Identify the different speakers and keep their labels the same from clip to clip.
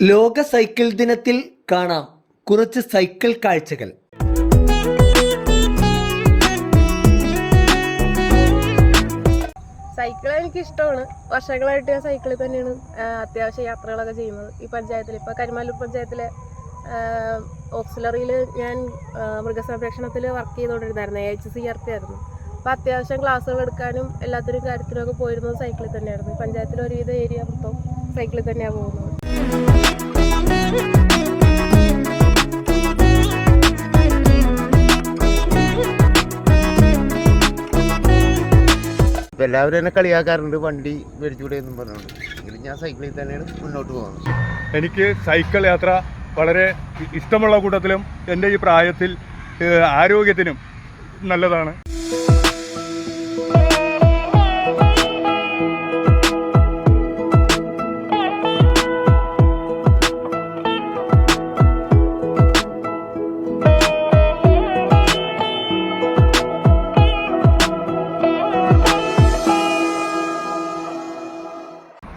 Speaker 1: ലോക സൈക്കിൾ ദിനത്തിൽ കാണാം കുറച്ച് സൈക്കിൾ കാഴ്ചകൾ.
Speaker 2: സൈക്കിൾ എനിക്ക് ഇഷ്ടമാണ്. വർഷങ്ങളായിട്ട് ഞാൻ സൈക്കിളിൽ തന്നെയാണ് അത്യാവശ്യ യാത്രകളൊക്കെ ചെയ്യുന്നത്. ഈ പഞ്ചായത്തിൽ ഇപ്പോൾ കരിമാലൂർ പഞ്ചായത്തിലെ ഓക്സിലറിയിൽ ഞാൻ മൃഗസംരക്ഷണത്തിൽ വർക്ക് ചെയ്തുകൊണ്ടിരുന്നായിരുന്നു. AHCRT ആയിരുന്നു. അപ്പോൾ അത്യാവശ്യം ക്ലാസ്സുകൾ എടുക്കാനും എല്ലാത്തിനും കാര്യത്തിനൊക്കെ പോയിരുന്നത് സൈക്കിളിൽ തന്നെയായിരുന്നു. ഈ പഞ്ചായത്തിലെ ഒരുവിധ ഏരിയ മൊത്തം സൈക്കിളിൽ തന്നെയാണ് പോകുന്നത്.
Speaker 3: ഇപ്പം എല്ലാവരും എന്നെ കളിയാക്കാറുണ്ട്, വണ്ടി മേടിച്ചുകൂടെ എന്നും പറഞ്ഞുകൊണ്ട്. എങ്കിലും ഞാൻ സൈക്കിളിൽ തന്നെയാണ് മുന്നോട്ട് പോകുന്നത്.
Speaker 4: എനിക്ക് സൈക്കിൾ യാത്ര വളരെ ഇഷ്ടമുള്ള കൂട്ടത്തിലും എൻ്റെ ഈ പ്രായത്തിൽ ആരോഗ്യത്തിനും നല്ലതാണ്.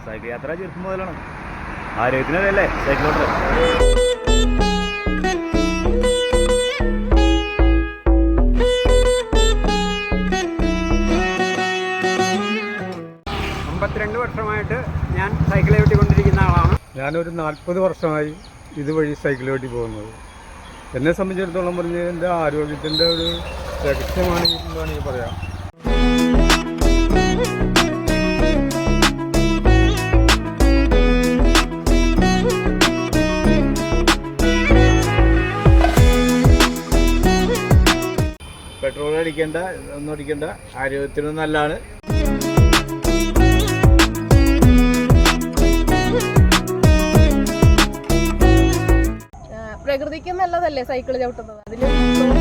Speaker 5: സൈക്കിൾ യാത്ര ചെറുപ്പം മുതലാണ്. ആരോഗ്യത്തിനല്ലേ സൈക്കിൾ യാത്ര.
Speaker 6: വർഷമായിട്ട് ഞാൻ സൈക്കിൾ ഓട്ടിക്കൊണ്ടിരിക്കുന്ന ആളാണ്.
Speaker 4: ഞാനൊരു 40 വർഷമായി ഇതുവഴി സൈക്കിൾ ഓട്ടി പോകുന്നത്. എന്നെ സംബന്ധിച്ചിടത്തോളം പറഞ്ഞ് എൻ്റെ ആരോഗ്യത്തിൻ്റെ ഒരു രഹസ്യമാണ് എന്ന് വേണമെങ്കിൽ പറയാം.
Speaker 5: പെട്രോൾ അടിക്കേണ്ട, ഒന്നും അടിക്കേണ്ട, ആരോഗ്യത്തിനും നല്ലതാണ്.
Speaker 2: പ്രകൃതിക്കും നല്ലതല്ലേ സൈക്കിൾ ചവിട്ടുന്നത്. അതിന്